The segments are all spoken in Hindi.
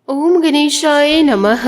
ओम गणेशाय नमः।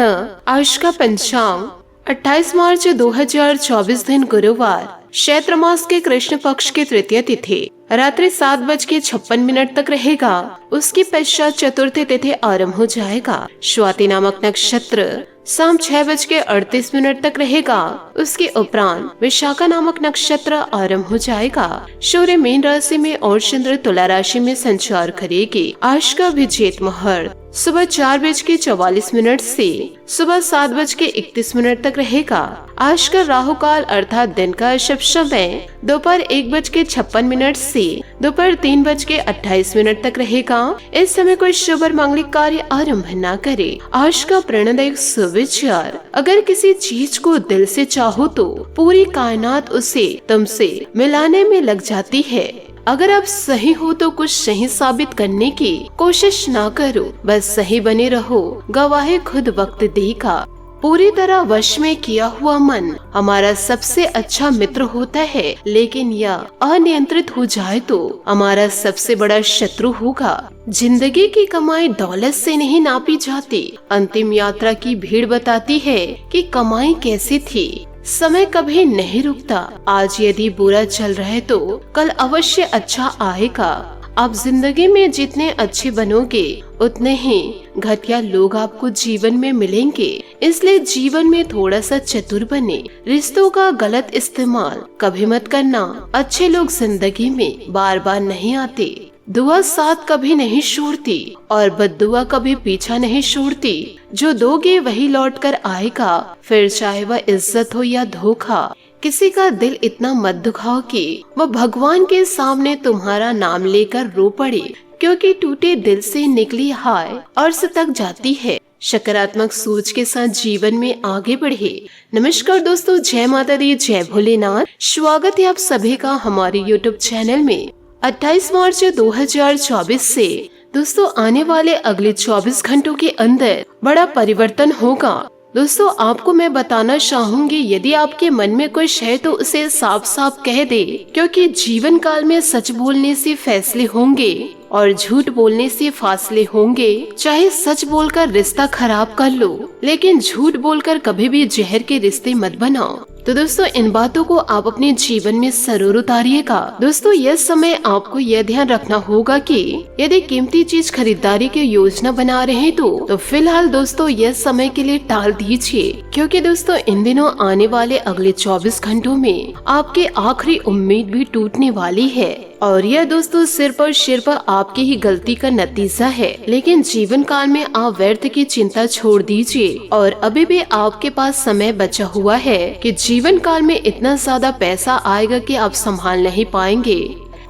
आज का पंचांग 28 मार्च 2024 दिन गुरुवार, चैत्र मास के कृष्ण पक्ष की तृतीय तिथि रात्रि 7:56 तक रहेगा। उसके पश्चात चतुर्थी तिथि आरंभ हो जाएगा। स्वाति नामक नक्षत्र शाम 6:38 तक रहेगा। उसके उपरांत विशाखा नामक नक्षत्र आरंभ हो जाएगा। सूर्य मीन राशि में और चंद्र तुला राशि में संचार करेगी। आज का अभिजीत मुहूर्त सुबह 4:44 से सुबह 7:31 तक रहेगा। आज का राहु काल अर्थात दिन का शुभ समय दोपहर 1:56 से दोपहर 3:28 तक रहेगा। इस समय कोई शुभ और मांगलिक कार्य आरंभ न करे। आज का प्रणदायक सुविचार, अगर किसी चीज को दिल से चाहो तो पूरी कायनात उसे तुमसे मिलाने में लग जाती है। अगर आप सही हो तो कुछ सही साबित करने की कोशिश ना करो, बस सही बने रहो। गवाही खुद वक्त देगा। पूरी तरह वश में किया हुआ मन हमारा सबसे अच्छा मित्र होता है, लेकिन यह अनियंत्रित हो जाए तो हमारा सबसे बड़ा शत्रु होगा। जिंदगी की कमाई दौलत से नहीं नापी जाती। अंतिम यात्रा की भीड़ बताती है कि कमाई कैसी थी। समय कभी नहीं रुकता। आज यदि बुरा चल रहा है तो कल अवश्य अच्छा आएगा। आप जिंदगी में जितने अच्छे बनोगे उतने ही घटिया लोग आपको जीवन में मिलेंगे। इसलिए जीवन में थोड़ा सा चतुर बने। रिश्तों का गलत इस्तेमाल कभी मत करना। अच्छे लोग जिंदगी में बार बार नहीं आते। दुआ साथ कभी नहीं छोड़ती और बद्दुआ कभी पीछा नहीं छोड़ती। जो दोगे वही लौट कर आएगा, फिर चाहे वह इज्जत हो या धोखा। किसी का दिल इतना मत दुखाओ कि वह भगवान के सामने तुम्हारा नाम लेकर रो पड़े, क्योंकि टूटे दिल से निकली हाय अर्श तक जाती है। सकारात्मक सोच के साथ जीवन में आगे बढ़े। नमस्कार दोस्तों, जय माता दी, जय भोलेनाथ। स्वागत है आप सभी का हमारे YouTube चैनल में। 28 मार्च 2024 से दोस्तों आने वाले अगले 24 घंटों के अंदर बड़ा परिवर्तन होगा। दोस्तों आपको मैं बताना चाहूंगी, यदि आपके मन में कुछ है तो उसे साफ साफ कह दे, क्योंकि जीवन काल में सच बोलने से फैसले होंगे और झूठ बोलने से फासले होंगे। चाहे सच बोलकर रिश्ता खराब कर लो, लेकिन झूठ बोलकर कभी भी जहर के रिश्ते मत बनाओ। तो दोस्तों इन बातों को आप अपने जीवन में जरूर उतारिएगा। दोस्तों यह समय आपको यह ध्यान रखना होगा कि यदि कीमती चीज खरीदारी की योजना बना रहे हैं तो फिलहाल दोस्तों यह समय के लिए टाल दीजिए, क्योंकि दोस्तों इन दिनों आने वाले अगले 24 घंटों में आपकी आखिरी उम्मीद भी टूटने वाली है। और यह दोस्तों सिर्फ और सिर्फ आपकी ही गलती का नतीजा है। लेकिन जीवन काल में आप व्यर्थ की चिंता छोड़ दीजिए और अभी भी आपके पास समय बचा हुआ है कि जीवन काल में इतना ज्यादा पैसा आएगा कि आप संभाल नहीं पाएंगे।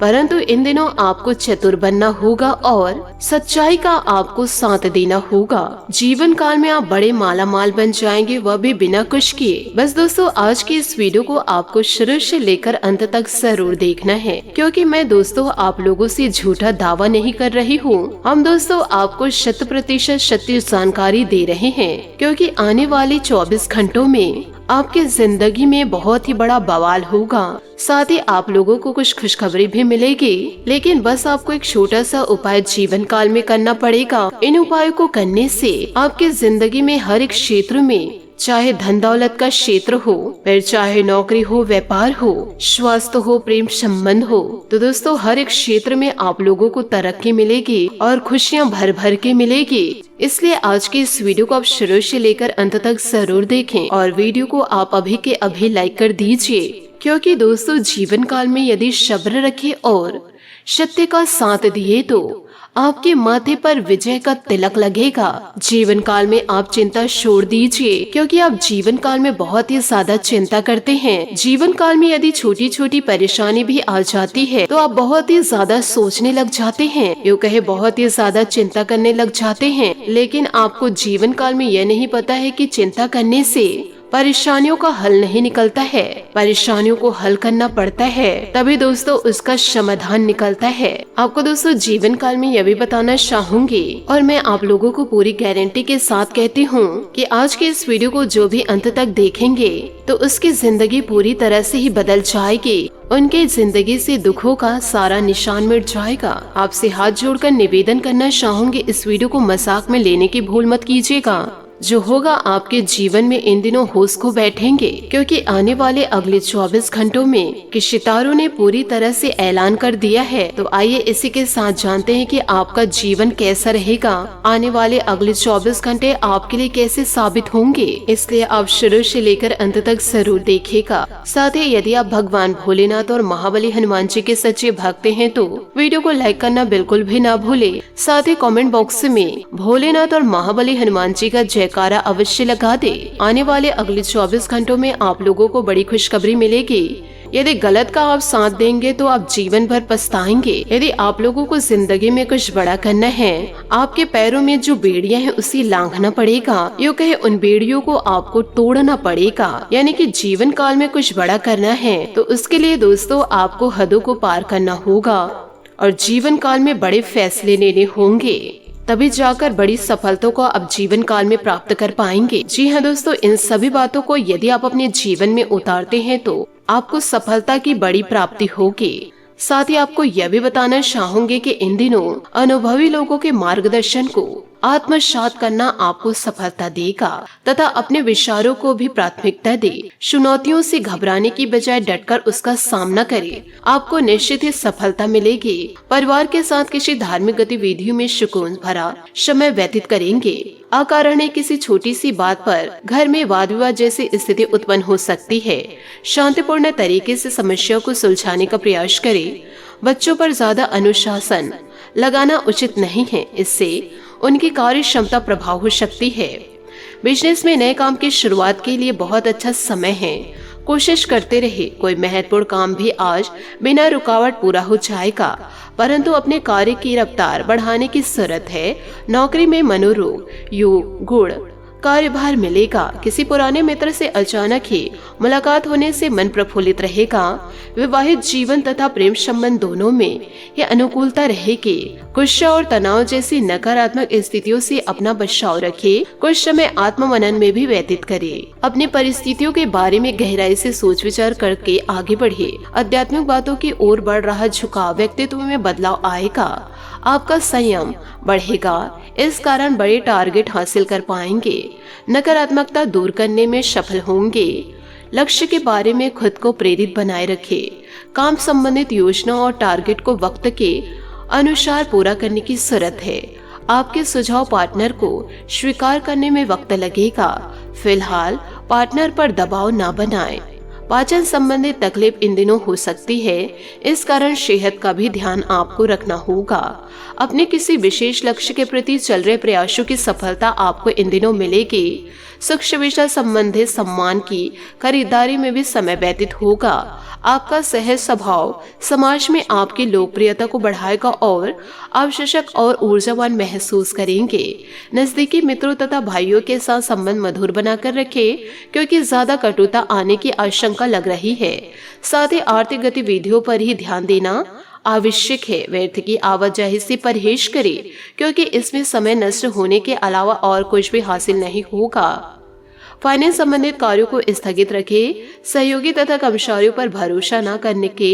परंतु इन दिनों आपको चतुर बनना होगा और सच्चाई का आपको साथ देना होगा। जीवन काल में आप बड़े माला माल बन जाएंगे, वह भी बिना कुछ किए। बस दोस्तों आज की इस वीडियो को आपको शुरू से लेकर अंत तक जरूर देखना है, क्योंकि मैं दोस्तों आप लोगों से झूठा दावा नहीं कर रही हूँ। हम दोस्तों आपको 100% सत्य जानकारी दे रहे हैं, क्योंकि आने वाले 24 घंटों में आपकी जिंदगी में बहुत ही बड़ा बवाल होगा। साथ ही आप लोगों को कुछ खुशखबरी भी मिलेगी, लेकिन बस आपको एक छोटा सा उपाय जीवन काल में करना पड़ेगा। इन उपायों को करने से आपकी जिंदगी में हर एक क्षेत्र में, चाहे धन दौलत का क्षेत्र हो, फिर चाहे नौकरी हो, व्यापार हो, स्वास्थ्य हो, प्रेम संबंध हो, तो दोस्तों हर एक क्षेत्र में आप लोगों को तरक्की मिलेगी और खुशियां भर भर के मिलेगी। इसलिए आज की इस वीडियो को आप शुरू से लेकर अंत तक जरूर देखें और वीडियो को आप अभी के अभी लाइक कर दीजिए, क्योंकि दोस्तों जीवन काल में यदि सब्र रखे और सत्य का साथ दिए तो आपके माथे पर विजय का तिलक लगेगा। जीवन काल में आप चिंता छोड़ दीजिए, क्योंकि आप जीवन काल में बहुत ही ज्यादा चिंता करते हैं। जीवन काल में यदि छोटी छोटी परेशानी भी आ जाती है तो आप बहुत ही ज्यादा सोचने लग जाते हैं, यूँ कहे बहुत ही ज्यादा चिंता करने लग जाते हैं। लेकिन आपको जीवन काल में यह नहीं पता है कि चिंता करने से परेशानियों का हल नहीं निकलता है, परेशानियों को हल करना पड़ता है, तभी दोस्तों उसका समाधान निकलता है। आपको दोस्तों जीवन काल में यह भी बताना चाहूंगी और मैं आप लोगों को पूरी गारंटी के साथ कहती हूँ कि आज के इस वीडियो को जो भी अंत तक देखेंगे तो उसकी जिंदगी पूरी तरह से ही बदल जाएगी। उनके जिंदगी से दुखों का सारा निशान मिट जाएगा। आपसे हाथ जोड़कर निवेदन करना चाहूंगी, इस वीडियो को मजाक में लेने की भूल मत कीजिएगा। जो होगा आपके जीवन में इन दिनों होश खो बैठेंगे, क्योंकि आने वाले अगले 24 घंटों में कि सितारों ने पूरी तरह से ऐलान कर दिया है। तो आइए इसी के साथ जानते हैं कि आपका जीवन कैसा रहेगा, आने वाले अगले 24 घंटे आपके लिए कैसे साबित होंगे। इसलिए आप शुरू से लेकर अंत तक जरूर देखिएगा। साथ ही यदि आप भगवान भोलेनाथ और महाबली हनुमान जी के सच्चे भक्त हैं तो वीडियो को लाइक करना बिल्कुल भी ना भूले। साथ ही कमेंट बॉक्स में भोलेनाथ और महाबली हनुमान जी का जयकारा अवश्य लगा दे। आने वाले अगले 24 घंटों में आप लोगों को बड़ी खुशखबरी मिलेगी। यदि गलत का आप साथ देंगे तो आप जीवन भर पछताएंगे। यदि आप लोगों को जिंदगी में कुछ बड़ा करना है, आपके पैरों में जो बेड़ियां हैं उसे लांघना पड़ेगा, यूँ कहे उन बेड़ियों को आपको तोड़ना पड़ेगा। यानी कि जीवन काल में कुछ बड़ा करना है तो उसके लिए दोस्तों आपको हदों को पार करना होगा और जीवन काल में बड़े फैसले लेने होंगे, तभी जाकर बड़ी सफलता को आप जीवन काल में प्राप्त कर पाएंगे। जी हाँ दोस्तों, इन सभी बातों को यदि आप अपने जीवन में उतारते हैं तो आपको सफलता की बड़ी प्राप्ति होगी। साथ ही आपको यह भी बताना चाहूंगे कि इन दिनों अनुभवी लोगों के मार्गदर्शन को आत्मसात करना आपको सफलता देगा तथा अपने विचारों को भी प्राथमिकता दे। चुनौतियों से घबराने की बजाय डटकर उसका सामना करे, आपको निश्चित ही सफलता मिलेगी। परिवार के साथ किसी धार्मिक गतिविधियों में सुकून भरा समय व्यतीत करेंगे। अकारण किसी छोटी सी बात पर घर में वाद विवाद जैसी स्थिति उत्पन्न हो सकती है। शांतिपूर्ण तरीके से समस्या को सुलझाने का प्रयास करें। बच्चों पर ज्यादा अनुशासन लगाना उचित नहीं है, इससे उनकी कार्य क्षमता प्रभाव हो सकती है। बिजनेस में नए काम की शुरुआत के लिए बहुत अच्छा समय है। कोशिश करते रहे, कोई महत्वपूर्ण काम भी आज बिना रुकावट पूरा हो जाएगा, परंतु अपने कार्य की रफ्तार बढ़ाने की जरूरत है। नौकरी में मनोरोग, योग, गुण, कार्यभार मिलेगा। किसी पुराने मित्र से अचानक ही मुलाकात होने से मन प्रफुल्लित रहेगा। विवाहित जीवन तथा प्रेम संबंध दोनों में यह अनुकूलता रहेगी। गुस्सा और तनाव जैसी नकारात्मक स्थितियों से अपना बचाव रखें। कुछ समय आत्ममनन में भी व्यतीत करें। अपनी परिस्थितियों के बारे में गहराई से सोच विचार करके आगे बढ़े। आध्यात्मिक बातों की ओर बढ़ रहा झुकाव व्यक्तित्व में बदलाव आएगा। आपका संयम बढ़ेगा, इस कारण बड़े टारगेट हासिल कर पाएंगे। नकारात्मकता दूर करने में सफल होंगे। लक्ष्य के बारे में खुद को प्रेरित बनाए रखें। काम संबंधित योजना और टारगेट को वक्त के अनुसार पूरा करने की जरूरत है। आपके सुझाव पार्टनर को स्वीकार करने में वक्त लगेगा। फिलहाल पार्टनर पर दबाव न बनाएं। पाचन संबंधित तकलीफ इन दिनों हो सकती है, इस कारण सेहत का भी ध्यान आपको रखना होगा। अपने किसी विशेष लक्ष्य के प्रति चल रहे प्रयासों की सफलता आपको इन दिनों मिलेगी। सुख सुविधा संबंधित सम्मान की खरीदारी में भी समय व्यतीत होगा। आपका सहज स्वभाव समाज में आपकी लोकप्रियता को बढ़ाएगा और आप सशक्त और ऊर्जावान महसूस करेंगे। नजदीकी मित्रों तथा भाइयों के साथ संबंध मधुर बनाकर रखें, क्योंकि ज्यादा कटुता आने की आशंका लग रही है। साथ ही आर्थिक गतिविधियों पर ही ध्यान देना आवश्यक है। व्यर्थ की आवाजाही से परहेज करें, क्योंकि इसमें समय नष्ट होने के अलावा और कुछ भी हासिल नहीं होगा। फाइनेंस संबंधित कार्यों को स्थगित रखें। सहयोगी तथा कर्मचारियों पर भरोसा न करने के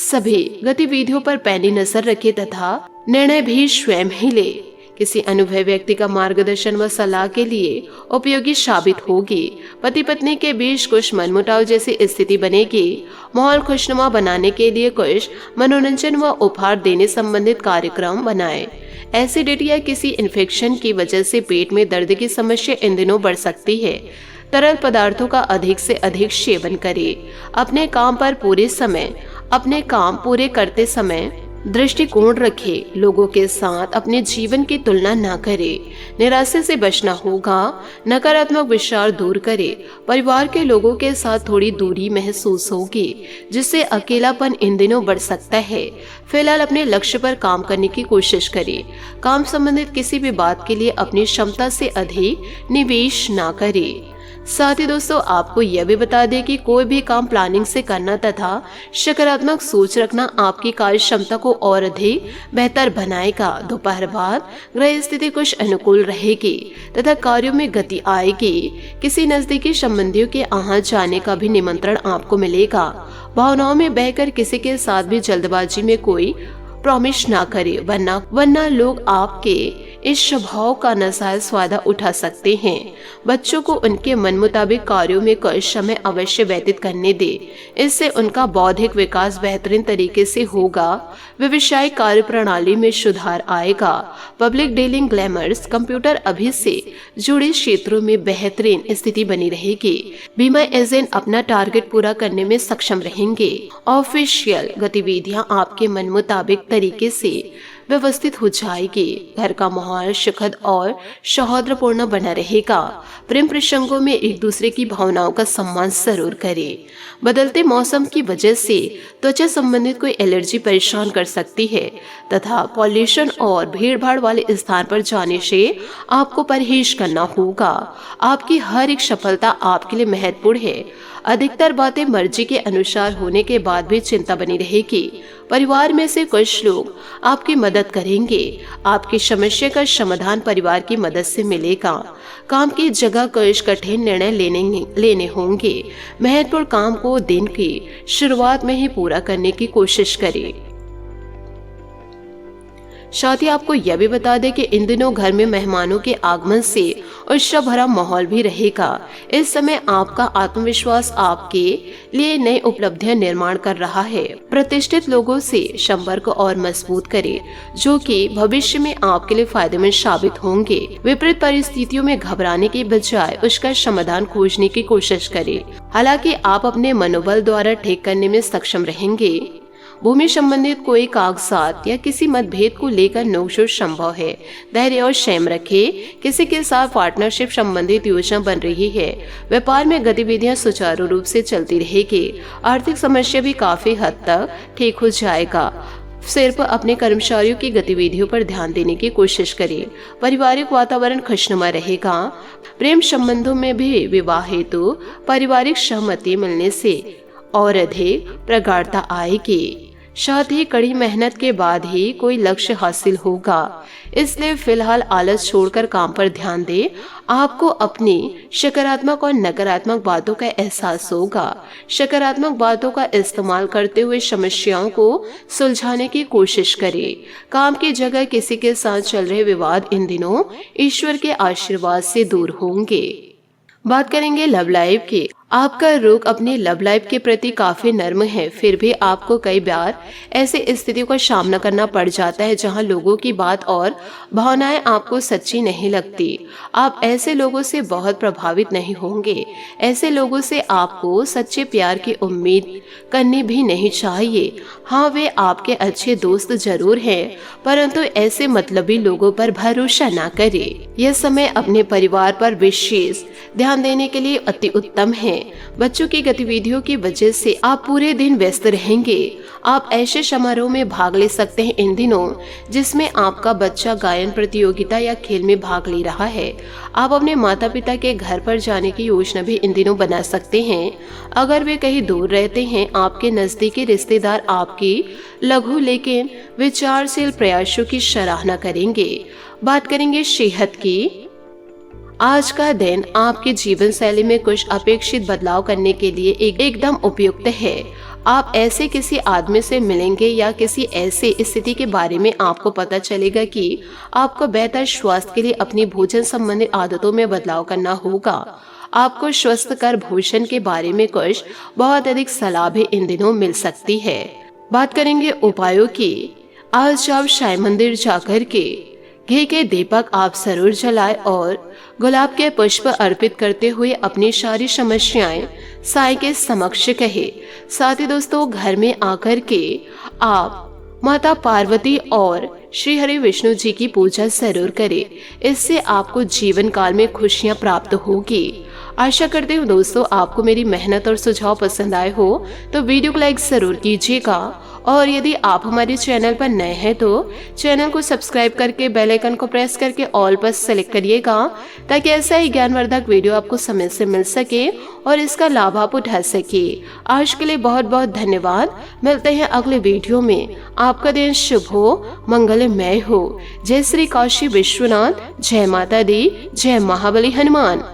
सभी गतिविधियों पर पैनी नजर रखें तथा निर्णय भी स्वयं ही ले। किसी अनुभवी व्यक्ति का मार्गदर्शन व सलाह के लिए उपयोगी साबित होगी। पति पत्नी के बीच कुछ मनमुटाव जैसी स्थिति बनेगी। माहौल खुशनुमा बनाने के लिए कुछ मनोरंजन व उपहार देने संबंधित कार्यक्रम बनाएं। एसिडिटी या किसी इन्फेक्शन की वजह से पेट में दर्द की समस्या इन दिनों बढ़ सकती है। तरल पदार्थों का अधिक से अधिक सेवन करें। अपने काम पूरे करते समय दृष्टिकोण रखें। लोगों के साथ अपने जीवन की तुलना न करें। निराशा से बचना होगा। नकारात्मक विचार दूर करें। परिवार के लोगों के साथ थोड़ी दूरी महसूस होगी, जिससे अकेलापन इन दिनों बढ़ सकता है। फिलहाल अपने लक्ष्य पर काम करने की कोशिश करें। काम संबंधित किसी भी बात के लिए अपनी क्षमता से अधिक निवेश न करें। साथ ही दोस्तों आपको यह भी बता दें कि कोई भी काम प्लानिंग से करना तथा सकारात्मक सोच रखना आपकी कार्य क्षमता को और अधिक बेहतर बनाएगा। दोपहर बाद ग्रह स्थिति कुछ अनुकूल रहेगी तथा कार्यों में गति आएगी। किसी नजदीकी संबंधियों के यहाँ जाने का भी निमंत्रण आपको मिलेगा। भावनाओं में बहकर किसी के साथ भी जल्दबाजी में कोई प्रॉमिस ना करे, वरना लोग आपके इस स्वभाव का नाजायज फायदा उठा सकते हैं। बच्चों को उनके मन मुताबिक कार्यों में कुछ समय अवश्य व्यतीत करने दे, इससे उनका बौद्धिक विकास बेहतरीन तरीके से होगा। व्यवसायिक कार्य प्रणाली में सुधार आएगा। पब्लिक डीलिंग, ग्लैमर्स, कंप्यूटर अभी से जुड़े क्षेत्रों में बेहतरीन स्थिति बनी रहेगी। बीमा एजेंट अपना टारगेट पूरा करने में सक्षम रहेंगे। ऑफिशियल गतिविधियां आपके मन मुताबिक तरीके से व्यवस्थित हो जाएगी। घर का माहौल सुखद और सौहार्दपूर्ण बना रहेगा। प्रेम प्रसंगों में एक दूसरे की भावनाओं का सम्मान जरूर करें। बदलते मौसम की वजह से त्वचा संबंधित कोई एलर्जी परेशान कर सकती है तथा पॉल्यूशन और भीड़ भाड़ वाले स्थान पर जाने से आपको परहेज करना होगा। आपकी हर एक सफलता आपके लिए महत्वपूर्ण है। अधिकतर बातें मर्जी के अनुसार होने के बाद भी चिंता बनी रहेगी। परिवार में से कुछ लोग आपकी मदद करेंगे। आपकी समस्या का समाधान परिवार की मदद से मिलेगा। काम की जगह कुछ कठिन निर्णय लेने होंगे। महत्वपूर्ण काम को दिन की शुरुआत में ही पूरा करने की कोशिश करें। साथ ही आपको यह भी बता दें कि इन दिनों घर में मेहमानों के आगमन से उत्साह भरा माहौल भी रहेगा। इस समय आपका आत्मविश्वास आपके लिए नई उपलब्धियां निर्माण कर रहा है। प्रतिष्ठित लोगों से संपर्क और मजबूत करें, जो कि भविष्य में आपके लिए फायदेमंद साबित होंगे। विपरीत परिस्थितियों में घबराने के बजाय उसका समाधान खोजने की कोशिश करें। हालांकि आप अपने मनोबल द्वारा ठीक करने में सक्षम रहेंगे। भूमि संबंधित कोई कागजात या किसी मतभेद को लेकर नोकझोंक संभव है। धैर्य और संयम रखें। किसी के साथ पार्टनरशिप संबंधित योजना बन रही है। व्यापार में गतिविधियां सुचारू रूप से चलती रहेगी। आर्थिक समस्या भी काफी हद तक ठीक हो जाएगा। सिर्फ अपने कर्मचारियों की गतिविधियों पर ध्यान देने की कोशिश करें। पारिवारिक वातावरण खुशनुमा रहेगा। प्रेम संबंधों में भी विवाह हेतु पारिवारिक सहमति मिलने से और अधिक प्रगाढ़ता आएगी। साथ ही कड़ी मेहनत के बाद ही कोई लक्ष्य हासिल होगा, इसलिए फिलहाल आलस छोड़कर काम पर ध्यान दें। आपको अपनी सकारात्मक और नकारात्मक बातों का एहसास होगा। सकारात्मक बातों का इस्तेमाल करते हुए समस्याओं को सुलझाने की कोशिश करें। काम की जगह किसी के साथ चल रहे विवाद इन दिनों ईश्वर के आशीर्वाद से दूर होंगे। बात करेंगे लव लाइफ की। आपका रुख अपने लव लाइफ के प्रति काफी नर्म है, फिर भी आपको कई बार ऐसी स्थितियों का सामना करना पड़ जाता है जहां लोगों की बात और भावनाएं आपको सच्ची नहीं लगती। आप ऐसे लोगों से बहुत प्रभावित नहीं होंगे। ऐसे लोगों से आपको सच्चे प्यार की उम्मीद करनी भी नहीं चाहिए। हाँ, वे आपके अच्छे दोस्त जरूर हैं, परंतु ऐसे मतलबी लोगों पर भरोसा ना करें। यह समय अपने परिवार पर विशेष ध्यान देने के लिए अति उत्तम है। बच्चों की गतिविधियों की वजह से आप पूरे दिन व्यस्त रहेंगे। आप ऐसे समारोह में भाग ले सकते हैं इन दिनों जिसमें आपका बच्चा गायन प्रतियोगिता या खेल में भाग ले रहा है। आप अपने माता पिता के घर पर जाने की योजना भी इन दिनों बना सकते हैं। अगर वे कहीं दूर रहते हैं, आपके नजदीकी रिश्तेदार आपकी लघु लेकिन विचारशील प्रयासों की सराहना करेंगे। बात करेंगे सेहत की। आज का दिन आपके जीवन शैली में कुछ अपेक्षित बदलाव करने के लिए एकदम उपयुक्त है। आप ऐसे किसी आदमी से मिलेंगे या किसी ऐसे स्थिति के बारे में आपको पता चलेगा कि आपको बेहतर स्वास्थ्य के लिए अपनी भोजन संबंधित आदतों में बदलाव करना होगा। आपको स्वस्थकर भोजन के बारे में कुछ बहुत अधिक सलाह भी इन दिनों मिल सकती है। बात करेंगे उपायों की। आज आप साई मंदिर जाकर के घी के दीपक आप जरूर जलाएं और गुलाब के पुष्प अर्पित करते हुए अपनी सारी समस्याएं साईं के समक्ष कहे। साथ ही दोस्तों, घर में आकर के आप माता पार्वती और श्री हरि विष्णु जी की पूजा जरूर करें। इससे आपको जीवन काल में खुशियां प्राप्त होगी। आशा करते हूँ दोस्तों आपको मेरी मेहनत और सुझाव पसंद आए हो, तो वीडियो को लाइक जरूर कीजिएगा और यदि आप हमारे चैनल पर नए हैं तो चैनल को सब्सक्राइब करके बेल आइकन को प्रेस करके ऑल पर सेलेक्ट करिएगा, ताकि ऐसा ही ज्ञानवर्धक वीडियो आपको समय से मिल सके और इसका लाभ आप उठा सके। आज के लिए बहुत बहुत धन्यवाद। मिलते हैं अगले वीडियो में। आपका दिन शुभ हो, मंगलमय हो। जय श्री काशी विश्वनाथ, जय माता दी, जय महाबली हनुमान।